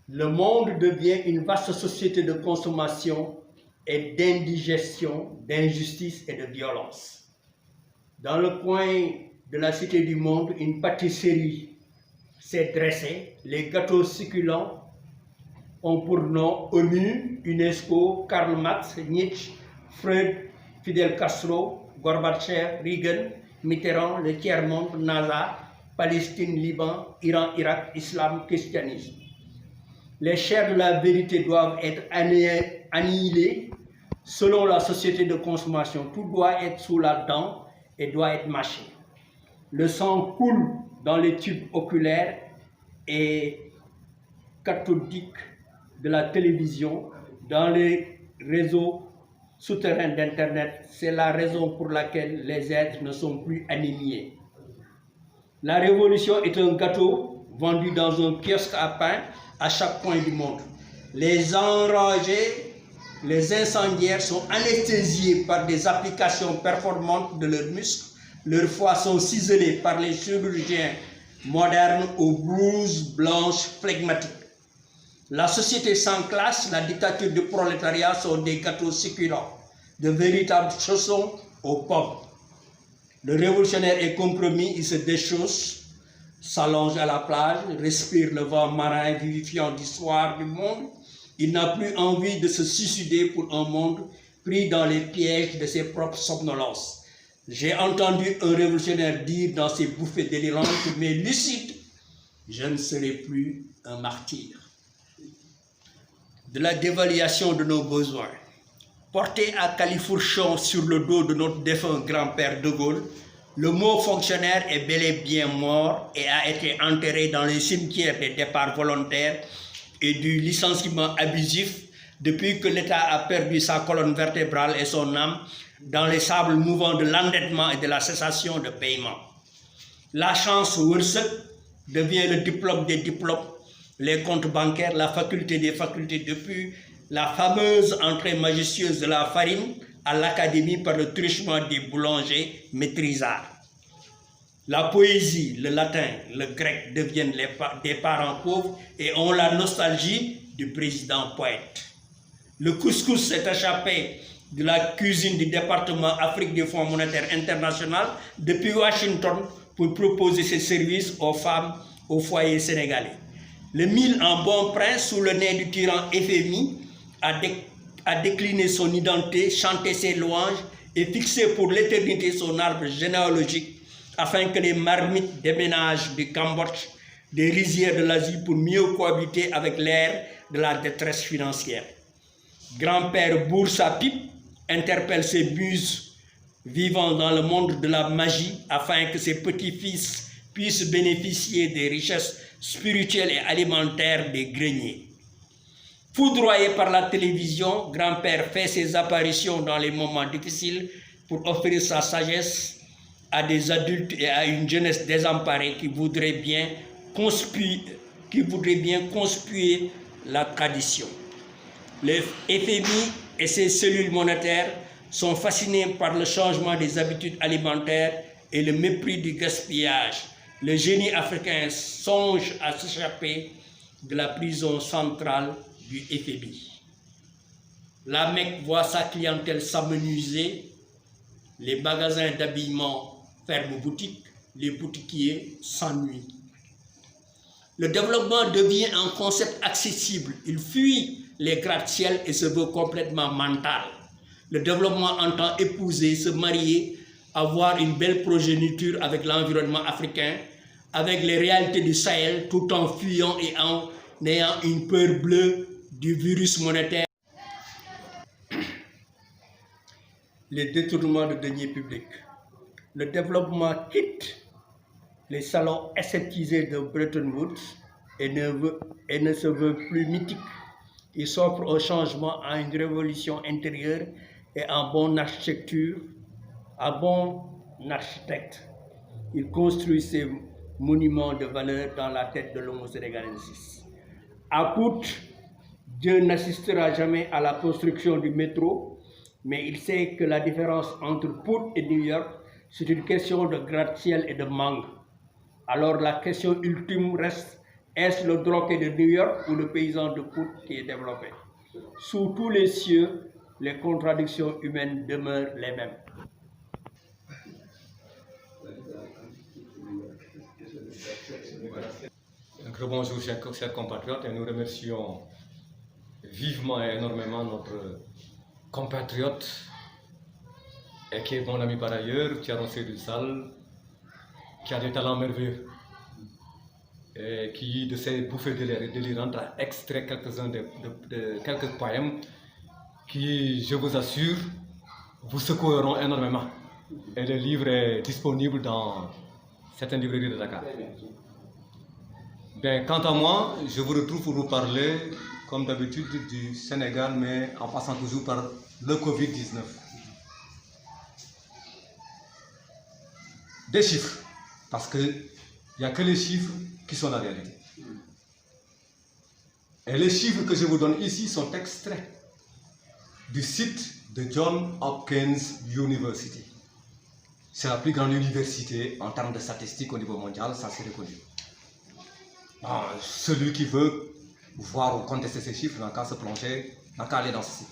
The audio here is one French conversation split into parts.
Le monde devient une vaste société de consommation et d'indigestion, d'injustice et de violence. Dans le coin de la Cité du Monde, une pâtisserie s'est dressée. Les gâteaux succulents ont pour nom ONU, UNESCO, Karl Marx, Nietzsche, Freud, Fidel Castro, Gorbatchev, Reagan, Mitterrand, le tiers-monde, NASA, Palestine, Liban, Iran, Irak, Islam, christianisme. Les chaires de la vérité doivent être annihilées selon la société de consommation. Tout doit être sous la dent et doit être mâché. Le sang coule dans les tubes oculaires et cathodiques de la télévision, dans les réseaux souterrains d'Internet. C'est la raison pour laquelle les êtres ne sont plus animés. La révolution est un gâteau vendu dans un kiosque à pain à chaque coin du monde. Les enragés, les incendiaires sont anesthésiés par des applications performantes de leurs muscles. Leurs foies sont ciselés par les chirurgiens modernes aux blouses blanches flegmatiques. La société sans classe, la dictature du prolétariat sont des gâteaux succulents, de véritables chaussons aux pommes. Le révolutionnaire est compromis, il se déchausse, s'allonge à la plage, respire le vent marin vivifiant du soir du monde. Il n'a plus envie de se suicider pour un monde pris dans les pièges de ses propres somnolences. J'ai entendu un révolutionnaire dire dans ses bouffées délirantes, mais lucide, je ne serai plus un martyr. De la dévaluation de nos besoins. Porté à califourchon sur le dos de notre défunt grand-père de Gaulle, le mot fonctionnaire est bel et bien mort et a été enterré dans les cimetières des départs volontaires et du licenciement abusif depuis que l'État a perdu sa colonne vertébrale et son âme dans les sables mouvants de l'endettement et de la cessation de paiement. La chance wërsëg devient le diplôme des diplômes, les comptes bancaires, la faculté des facultés, depuis la fameuse entrée majestueuse de la farine à l'académie par le truchement des boulangers maîtrisards. La poésie, le latin, le grec deviennent des parents pauvres et ont la nostalgie du président poète. Le couscous s'est échappé de la cuisine du département Afrique du Fonds monétaire international depuis Washington pour proposer ses services aux femmes au foyer sénégalais. Le mil en bon prince sous le nez du tyran FMI a décliné son identité, chanté ses louanges et fixé pour l'éternité son arbre généalogique afin que les marmites déménagent du Cambodge, des rizières de l'Asie pour mieux cohabiter avec l'ère de la détresse financière. Grand-père Boursa Pipe interpelle ses muses vivant dans le monde de la magie afin que ses petits-fils puissent bénéficier des richesses spirituelles et alimentaires des greniers. Foudroyé par la télévision, grand-père fait ses apparitions dans les moments difficiles pour offrir sa sagesse à des adultes et à une jeunesse désemparée qui voudrait bien conspuer la tradition. Le FMI et ses cellules monétaires sont fascinés par le changement des habitudes alimentaires et le mépris du gaspillage. Le génie africain songe à s'échapper de la prison centrale du FMI. La Mecque voit sa clientèle s'amenuiser, les magasins d'habillement ferment boutique, les boutiquiers s'ennuient. Le développement devient un concept accessible, il fuit les gratte-ciel et se veut complètement mental. Le développement entend épouser, se marier, avoir une belle progéniture avec l'environnement africain, avec les réalités du Sahel, tout en fuyant et en ayant une peur bleue du virus monétaire. Les détournements de deniers publics. Le développement quitte les salons aseptisés de Bretton Woods et ne se veut plus mythique. Il s'offre au changement, à une révolution intérieure et en bonne architecture, à bon architecte. Il construit ses monuments de valeur dans la tête de l'homo sénégalensis. À Pout, Dieu n'assistera jamais à la construction du métro, mais il sait que la différence entre Pout et New York, c'est une question de gratte-ciel et de mangue. Alors la question ultime reste, Est-ce le drogué de New York ou le paysan de Pout qui est développé? Sous tous les cieux, les contradictions humaines demeurent les mêmes. Un bonjour, chers compatriotes, et nous remercions vivement et énormément notre compatriote et qui est mon ami par ailleurs, Thierno Seydou Sall, qui a des talents merveilleux et qui, de ses bouffées délirantes, a extrait quelques-uns de quelques poèmes qui, je vous assure, vous secoueront énormément. Et le livre est disponible dans certaines librairies de Dakar. Bien, quant à moi, je vous retrouve pour vous parler, comme d'habitude, du Sénégal, mais en passant toujours par le Covid-19. Des chiffres, parce qu'il n'y a que les chiffres qui sont la réalité. Et les chiffres que je vous donne ici sont extraits du site de Johns Hopkins University. C'est la plus grande université en termes de statistiques au niveau mondial, ça c'est reconnu. Bon, celui qui veut voir ou contester ces chiffres n'a qu'à se plonger, n'a qu'à aller dans ce site.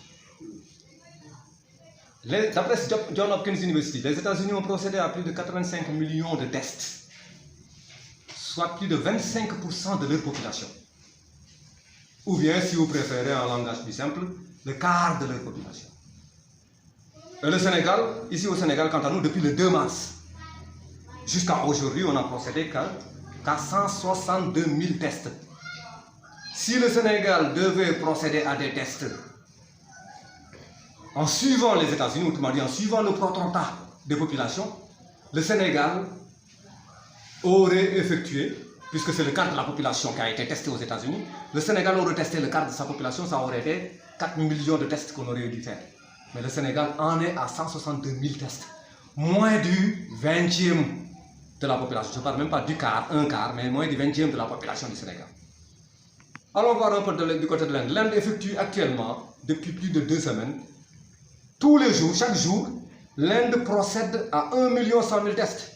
D'après Johns Hopkins University, les États-Unis ont procédé à plus de 85 millions de tests, soit plus de 25% de leur population. Ou bien, si vous préférez en langage plus simple, le quart de leur population. Et le Sénégal, ici au Sénégal, quant à nous, depuis le 2 mars jusqu'à aujourd'hui, on n'a procédé qu'à 162 000 tests. Si le Sénégal devait procéder à des tests en suivant les États-Unis, autrement dit en suivant le protocole des populations, le Sénégal aurait effectué, puisque c'est le quart de la population qui a été testé aux États-Unis, le Sénégal aurait testé le quart de sa population, ça aurait été 4 millions de tests qu'on aurait dû faire. Mais le Sénégal en est à 162 000 tests, moins du 20e de la population. Je ne parle même pas du quart, un quart, mais moins du 20e de la population du Sénégal. Allons voir un peu du côté de l'Inde. L'Inde effectue actuellement, depuis plus de 2 semaines, tous les jours, chaque jour, l'Inde procède à 1 100 000 tests.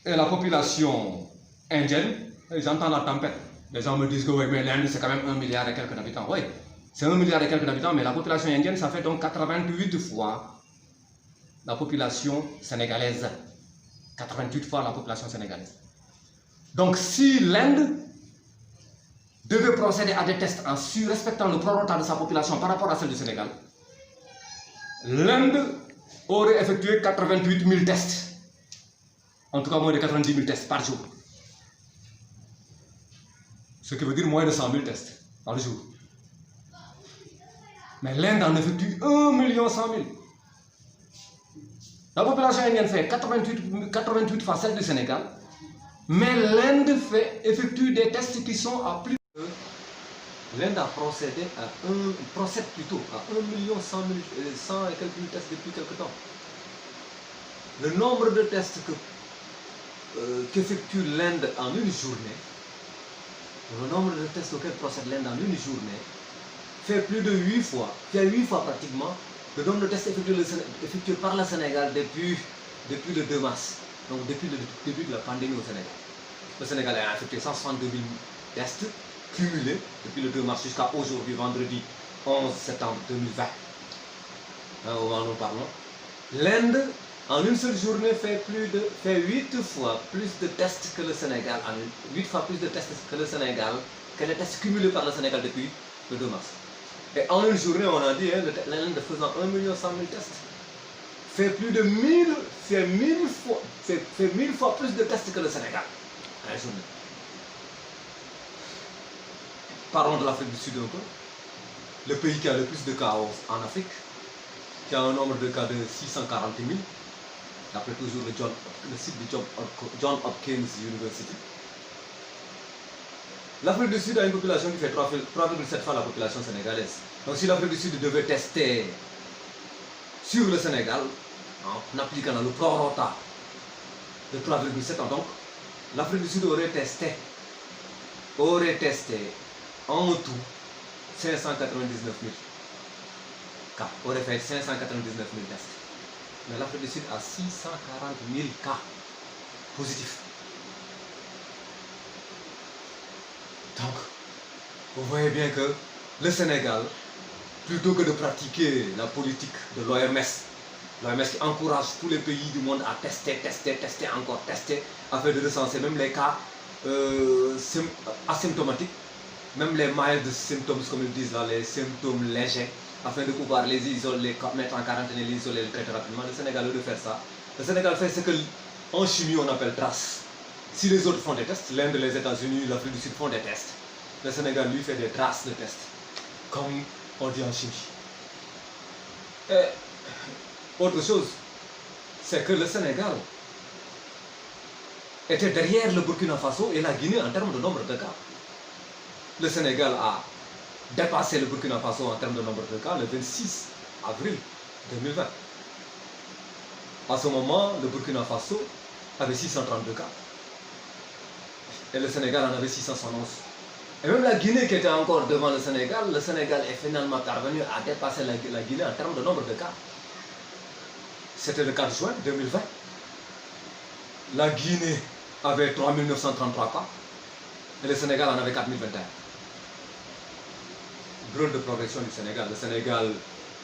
Et la population indienne, j'entends la tempête. Les gens me disent que oui, mais l'Inde c'est quand même 1 milliard et quelques d'habitants. Oui, c'est 1 milliard et quelques d'habitants, mais la population indienne, ça fait donc 88 fois la population sénégalaise. 88 fois la population sénégalaise. Donc si l'Inde devait procéder à des tests en respectant le prorata de sa population par rapport à celle du Sénégal, l'Inde aurait effectué 88 000 tests. En tout cas, moins de 90 000 tests par jour. Ce qui veut dire moins de 100 000 tests par jour. Mais l'Inde en effectue 1 100 000. La population indienne fait 88 fois celle du Sénégal, mais l'Inde effectue des tests qui sont à plus de... L'Inde a procède plutôt à 1 100 000 et quelques mille tests depuis quelque temps. Le nombre de tests qu'effectue l'Inde en une journée, le nombre de tests auxquels procède l'Inde en une journée, fait plus de 8 fois, fait 8 fois pratiquement le nombre de tests effectués par le Sénégal depuis le 2 mars, donc depuis le début de la pandémie au Sénégal. Le Sénégal a effectué 162 000 tests cumulés depuis le 2 mars jusqu'à aujourd'hui, vendredi 11 septembre 2020, au moment où nous parlons. L'Inde, en une seule journée, fait 8 fois plus de tests que le Sénégal, 8 fois plus de tests que le Sénégal, que les tests cumulés par le Sénégal depuis le 2 mars. Et en une journée, on a dit, l'Inde faisant 1 100 000 tests, fait plus de 1000 fois plus de tests que le Sénégal en une journée. Parlons de l'Afrique du Sud un peu. Le pays qui a le plus de cas en Afrique, qui a un nombre de cas de 640 000, d'après toujours le site de Johns Hopkins University. L'Afrique du Sud a une population qui fait 3,7 fois la population sénégalaise. Donc si l'Afrique du Sud devait tester sur le Sénégal, en appliquant le prorata de 3,7, donc l'Afrique du Sud aurait testé en tout 599 000 cas, aurait fait 599 000 tests. Mais l'Afrique du Sud a 640 000 cas positifs. Donc, vous voyez bien que le Sénégal, plutôt que de pratiquer la politique de l'OMS, l'OMS qui encourage tous les pays du monde à tester, encore tester, afin de recenser même les cas asymptomatiques, même les mild symptômes, comme ils disent là, les symptômes légers, afin de pouvoir les isoler, les mettre en quarantaine et les isoler très rapidement. Le Sénégal, au lieu de faire ça, le Sénégal fait ce qu'en chimie on appelle trace. Si les autres font des tests, l'Inde, les États-Unis, l'Afrique du Sud font des tests. Le Sénégal, lui, fait des traces de tests, comme on dit en chimie. Et autre chose, c'est que le Sénégal était derrière le Burkina Faso et la Guinée en termes de nombre de cas. Le Sénégal a dépassé le Burkina Faso en termes de nombre de cas le 26 avril 2020. À ce moment, le Burkina Faso avait 632 cas. Et le Sénégal en avait 671. Et même la Guinée qui était encore devant le Sénégal est finalement parvenu à dépasser la Guinée en termes de nombre de cas. C'était le 4 juin 2020. La Guinée avait 3933 cas et le Sénégal en avait 4021. Drôle de progression du Sénégal. Le Sénégal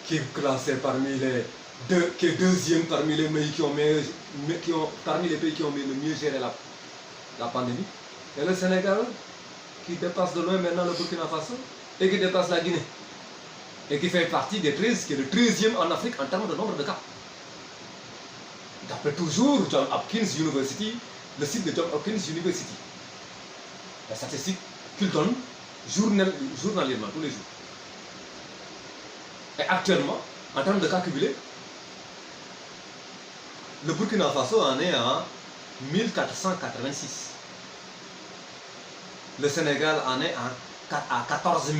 qui est classé parmi qui est deuxième parmi les pays parmi les pays qui ont le mieux géré la pandémie. Et le Sénégal qui dépasse de loin maintenant le Burkina Faso et qui dépasse la Guinée. Et qui fait partie des 13, qui est le 13e en Afrique en termes de nombre de cas. D'après toujours John Hopkins University, le site de John Hopkins University. La statistique qu'il donne journalièrement, tous les jours. Et actuellement, en termes de cas cumulés, le Burkina Faso en est à 1486. Le Sénégal en est à 14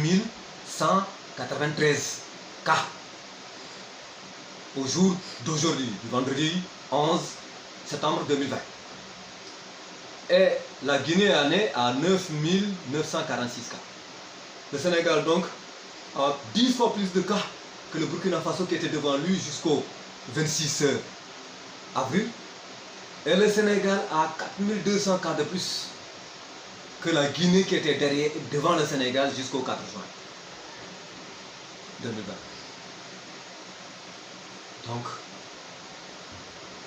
193 cas au jour d'aujourd'hui, du vendredi 11 septembre 2020. Et la Guinée en est à 9 946 cas. Le Sénégal donc a 10 fois plus de cas que le Burkina Faso qui était devant lui jusqu'au 26 avril. Et le Sénégal a 4200 cas de plus que la Guinée qui était devant le Sénégal jusqu'au 4 juin 2020. Donc,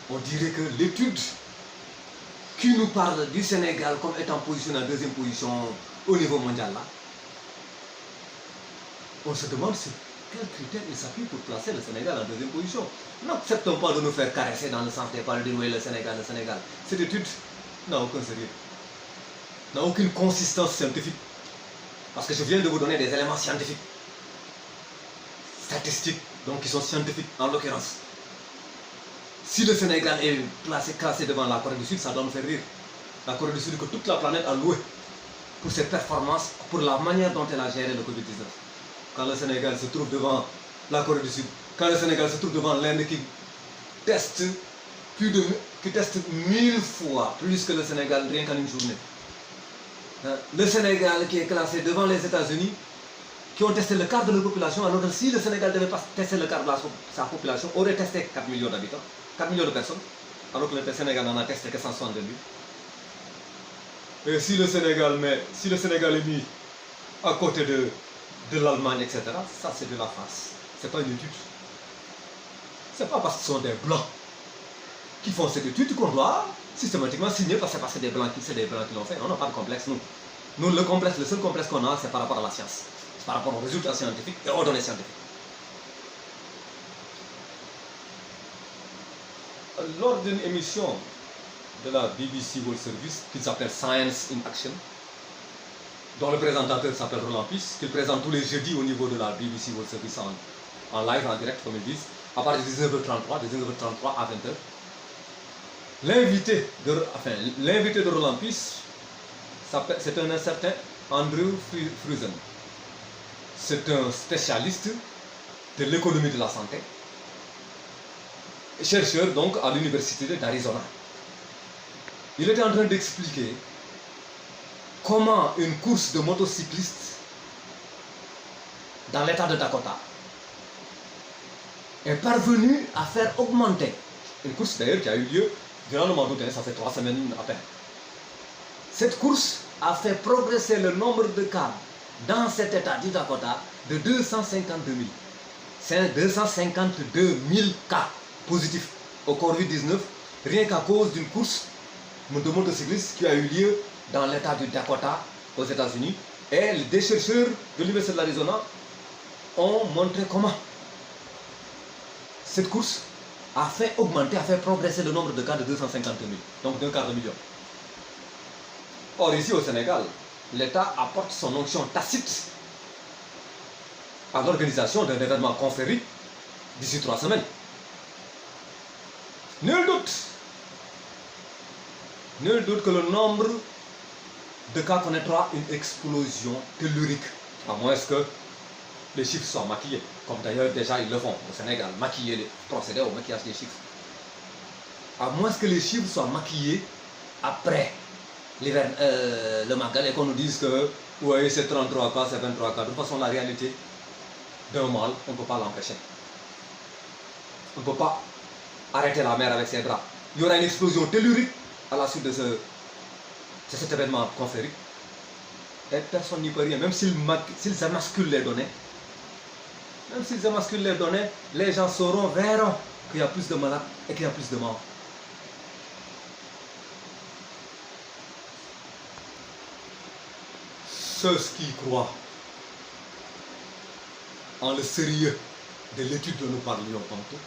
on dirait que l'étude qui nous parle du Sénégal comme étant positionné en deuxième position au niveau mondial, là, on se demande sur quels critères il s'appuie pour placer le Sénégal en deuxième position. N'acceptons pas de nous faire caresser dans le sens des paroles de oui, le Sénégal. Cette étude n'a aucun sérieux, n'a aucune consistance scientifique. Parce que je viens de vous donner des éléments scientifiques, statistiques, donc qui sont scientifiques en l'occurrence. Si le Sénégal est classé devant la Corée du Sud, ça doit nous faire rire. La Corée du Sud que toute la planète a loué pour ses performances, pour la manière dont elle a géré le Covid-19. Quand le Sénégal se trouve devant la Corée du Sud, quand le Sénégal se trouve devant l'Inde qui teste 1000 fois plus que le Sénégal rien qu'en une journée. Le Sénégal qui est classé devant les États-Unis, qui ont testé le quart de leur population, alors que si le Sénégal devait pas tester le quart de sa population, aurait testé 4 millions d'habitants, 4 millions de personnes, alors que le Sénégal n'en a testé que 162 000. Et si le Sénégal est mis à côté de l'Allemagne, etc., ça c'est de la farce. C'est pas une étude. C'est pas parce que ce sont des Blancs qui font cette étude qu'on doit systématiquement signer parce que c'est des Blancs qui l'ont fait. On n'a pas de complexe, nous. Nous, le seul complexe qu'on a, c'est par rapport à la science. Par rapport aux résultats scientifiques et aux données scientifiques. Lors d'une émission de la BBC World Service qui s'appelle Science in Action, dont le présentateur s'appelle Roland Pisse, qu'il présente tous les jeudis au niveau de la BBC World Service en live, en direct comme ils disent, à partir de 19h33 à 20h. L'invité de Roland Pisse, c'est un certain Andrew Friesen. C'est un spécialiste de l'économie de la santé, chercheur donc à l'université d'Arizona. Il était en train d'expliquer comment une course de motocyclistes dans l'état de Dakota est parvenue à faire augmenter, une course d'ailleurs qui a eu lieu durant le mois d'août, ça fait 3 semaines à peine. Cette course a fait progresser le nombre de cas dans cet état du Dakota de 252 000. C'est 252 000 cas positifs au Covid-19, rien qu'à cause d'une course de motocyclistes qui a eu lieu dans l'état du Dakota aux États-Unis. Et des chercheurs de l'Université de l'Arizona ont montré comment cette course a fait augmenter, a fait progresser le nombre de cas de 250 000, donc d'un quart de million. Or, ici au Sénégal, l'État apporte son onction tacite à l'organisation d'un événement conférique d'ici 3 semaines. Nul doute que le nombre de cas connaîtra une explosion tellurique, à moins que les chiffres soient maquillés, comme d'ailleurs déjà ils le font au Sénégal, procéder au maquillage des chiffres. À moins que les chiffres soient maquillés après le Magal et qu'on nous dise que oui, c'est 33 cas, c'est 23 cas. De toute façon, la réalité d'un mal, on ne peut pas l'empêcher. On ne peut pas arrêter la mer avec ses bras. Il y aura une explosion tellurique à la suite de cet événement conférique. Et personne n'y peut rien. Même s'ils émasculent les données, les gens verront qu'il y a plus de malades et qu'il y a plus de morts. Ceux qui croient en le sérieux de l'étude dont nous parlions tantôt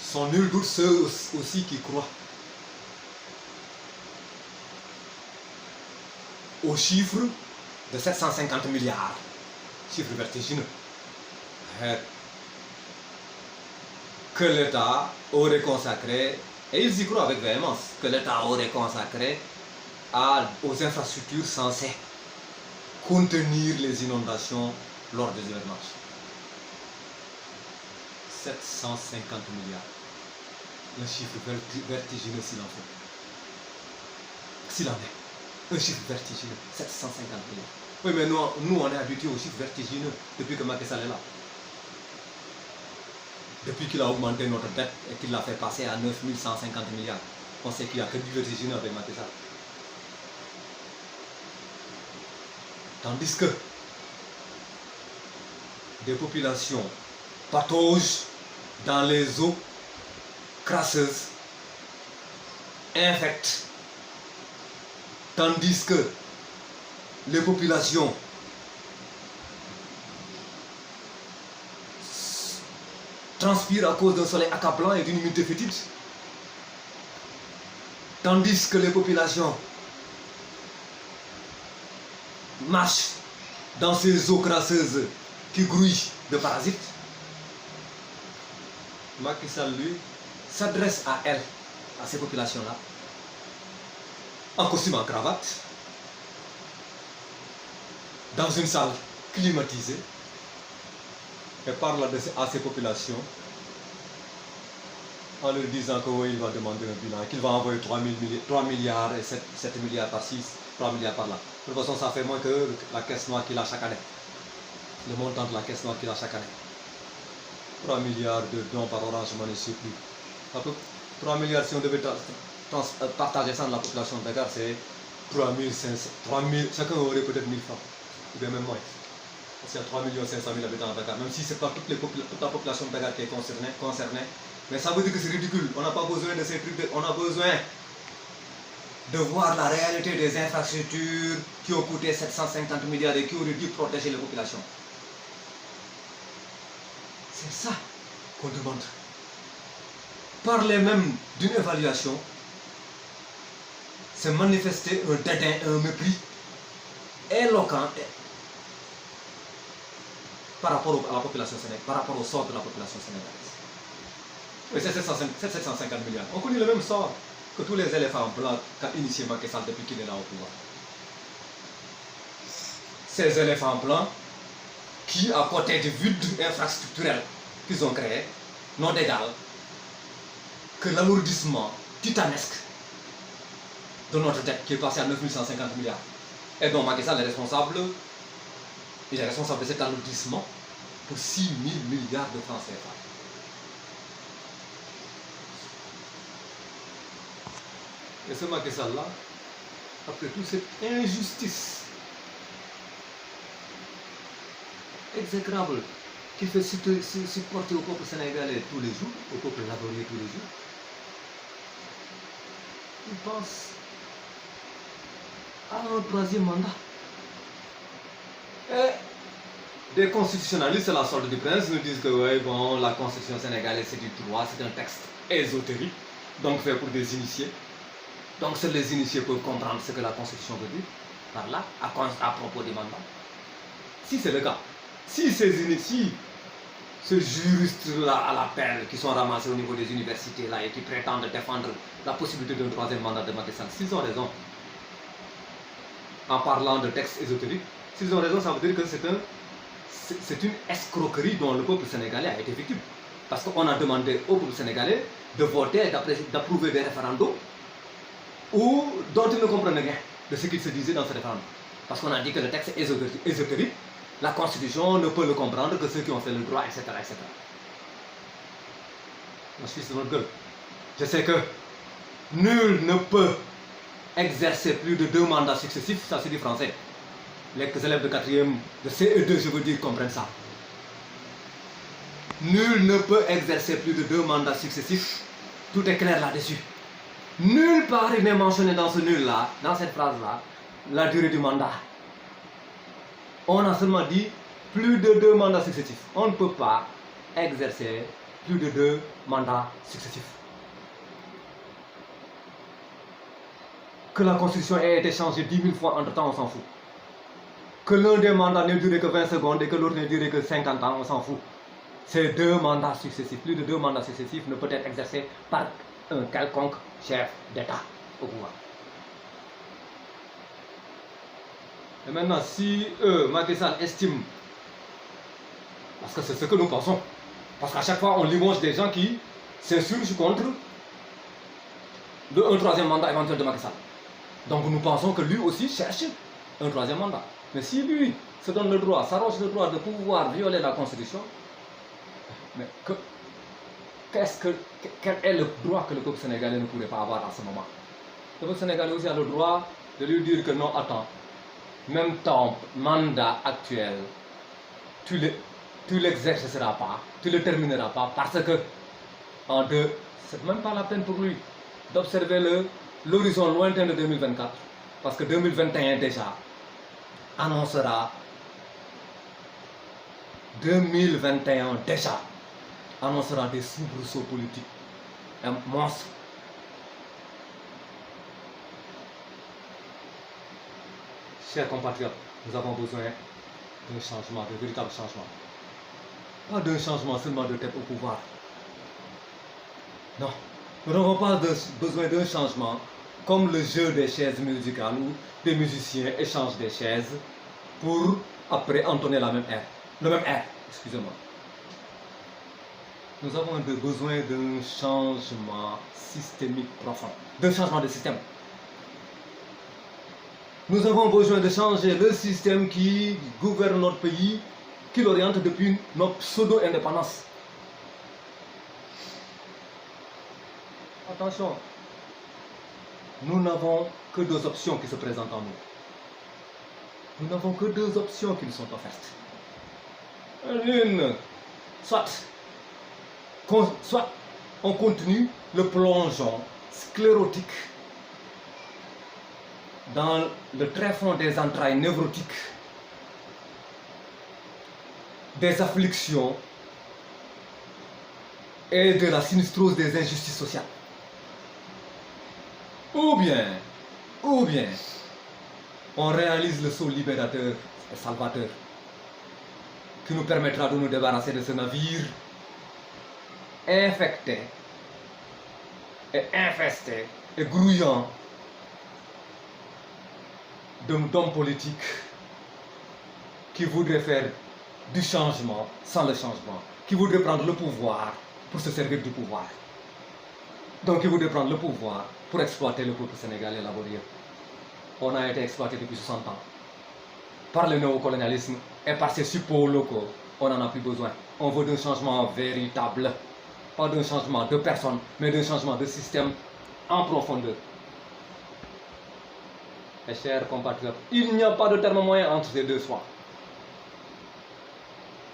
sont nul doute ceux aussi qui croient au chiffre de 750 milliards, chiffre vertigineux, que l'État aurait consacré, et ils y croient avec véhémence, que l'État aurait consacré aux infrastructures censées contenir les inondations lors des hivernage. 750 milliards. Un chiffre vertigineux s'il en faut. S'il en est. Un chiffre vertigineux. 750 milliards. Oui, mais nous on est habitués aux chiffres vertigineux depuis que Macky Sall est là. Depuis qu'il a augmenté notre dette et qu'il l'a fait passer à 9 150 milliards. On sait qu'il n'y a que du vertigineux avec Macky Sall. Tandis que des populations pataugent dans les eaux crasseuses, infectes, tandis que les populations transpirent à cause d'un soleil accablant et d'une humidité fétide, tandis que les populations marchent dans ces eaux crasseuses qui grouillent de parasites. Macky Sall, lui, s'adresse à elles, à ces populations-là, en costume, en cravate, dans une salle climatisée, et parle à ces populations en leur disant que oui, il va demander un bilan, qu'il va envoyer 3 milliards et 7 milliards par-ci, 3 milliards par là. De toute façon, ça fait moins que la caisse noire qu'il a chaque année. Le montant de la caisse noire qu'il a chaque année. 3 milliards de dons par Orange, je ne sais plus. 3 milliards, si on devait partager ça dans la population de Dakar, c'est 3 500, chacun aurait peut-être 1000 francs, ou bien même moins. Parce qu'il y a 3 500 000 habitants à Dakar, même si ce n'est pas toute la population de Dakar qui est concernée. Mais ça veut dire que c'est ridicule. On n'a pas besoin de ces trucs, on a besoin de voir la réalité des infrastructures qui ont coûté 750 milliards et qui auraient dû protéger les populations. C'est ça qu'on demande. Parler même d'une évaluation, c'est manifester un dédain, un mépris éloquent par rapport à la population sénégalaise, par rapport au sort de la population sénégalaise. Mais c'est 750 milliards. On connaît le même sort que tous les éléphants blancs qu'a initié Macky Sall depuis qu'il est là au pouvoir. Ces éléphants blancs qui, à côté du vide infrastructurel qu'ils ont créé, n'ont d'égal que l'alourdissement titanesque de notre dette qui est passée à 9 150 milliards. Et donc Macky Sall est responsable, il est responsable de cet alourdissement pour 6 000 milliards de francs CFA. Et ce Macky Sall là, après toute cette injustice exécrable qui fait supporter au peuple sénégalais tous les jours, au peuple laborieux tous les jours, il pense à un troisième mandat. Et des constitutionnalistes à la sorte du prince nous disent que ouais, bon, la constitution sénégalaise c'est du droit, c'est un texte ésotérique, donc fait pour des initiés. Donc seuls les initiés peuvent comprendre ce que la constitution veut dire par là, à propos des mandats. Si c'est le cas, si ces initiés, ces juristes-là à la pelle qui sont ramassés au niveau des universités là et qui prétendent défendre la possibilité d'un troisième mandat de Macky Sall, s'ils ont raison, en parlant de textes ésotériques, s'ils ont raison, ça veut dire que c'est une escroquerie dont le peuple sénégalais a été victime. Parce qu'on a demandé au peuple sénégalais de voter, d'approuver des référendums ou dont ils ne comprennent rien de ce qu'il se disait dans ce référendum. Parce qu'on a dit que le texte est ésotérique, la Constitution ne peut le comprendre que ceux qui ont fait le droit, etc. etc. Moi, je suis de notre gueule. Je sais que nul ne peut exercer plus de 2 mandats successifs, ça c'est du français. Les élèves de 4e, de CE2, je veux dire, comprennent ça. Nul ne peut exercer plus de 2 mandats successifs. Tout est clair là-dessus. Nulle part il n'est mentionné dans ce nul-là, dans cette phrase-là, la durée du mandat. On a seulement dit plus de 2 mandats successifs. On ne peut pas exercer plus de 2 mandats successifs. Que la Constitution ait été changée 10 000 fois entre temps, on s'en fout. Que l'un des mandats n'ait duré que 20 secondes et que l'autre n'ait duré que 50 ans, on s'en fout. Ces 2 mandats successifs, plus de 2 mandats successifs ne peut être exercé par un quelconque chef d'État au pouvoir. Et maintenant, si Macky Sall estime, parce que c'est ce que nous pensons, parce qu'à chaque fois on limoge des gens qui s'insurgent contre un 3e mandat éventuel de Macky Sall. Donc nous pensons que lui aussi cherche un 3e mandat. Mais si lui se donne le droit, s'arroge le droit de pouvoir violer la Constitution, mais quel est le droit que le peuple sénégalais ne pourrait pas avoir à ce moment? Le peuple sénégalais aussi a le droit de lui dire que non, attends, même ton mandat actuel, tu l'exerceras pas, tu le termineras pas, parce que c'est même pas la peine pour lui d'observer l'horizon lointain de 2024, parce que 2021 déjà annoncera 2021 déjà annoncera des soubresauts politiques, un monstre. Chers compatriotes, nous avons besoin d'un changement, d'un véritable changement. Pas d'un changement seulement de tête au pouvoir. Non, nous n'avons pas besoin d'un changement comme le jeu des chaises musicales où des musiciens échangent des chaises pour après entonner le même air, excusez-moi. Nous avons besoin d'un changement systémique profond, d'un changement de système. Nous avons besoin de changer le système qui gouverne notre pays, qui l'oriente depuis notre pseudo-indépendance. Attention, nous n'avons que 2 options qui se présentent en nous. Nous n'avons que 2 options qui nous sont offertes. L'une, soit on continue le plongeon sclérotique dans le tréfonds des entrailles névrotiques, des afflictions et de la sinistrose des injustices sociales. Ou bien, on réalise le saut libérateur et salvateur qui nous permettra de nous débarrasser de ce navire infecté et infesté et grouillant d'hommes politiques qui voudraient faire du changement sans le changement, qui voudraient prendre le pouvoir pour se servir du pouvoir. Donc, ils voudraient prendre le pouvoir pour exploiter le peuple sénégalais laborieux. On a été exploité depuis 60 ans par le néocolonialisme et par ces suppôts locaux. On n'en a plus besoin. On veut d'un changement véritable. Pas d'un changement de personne, mais d'un changement de système en profondeur. Mes chers compatriotes, il n'y a pas de terme moyen entre ces deux choix.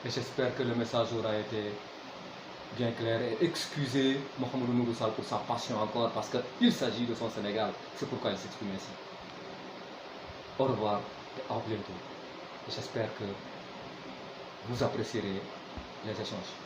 Et j'espère que le message aura été bien clair et excusez Mohamed Nourou Sall pour sa passion encore parce qu'il s'agit de son Sénégal. C'est pourquoi il s'exprime ainsi. Au revoir et à bientôt. Et j'espère que vous apprécierez les échanges.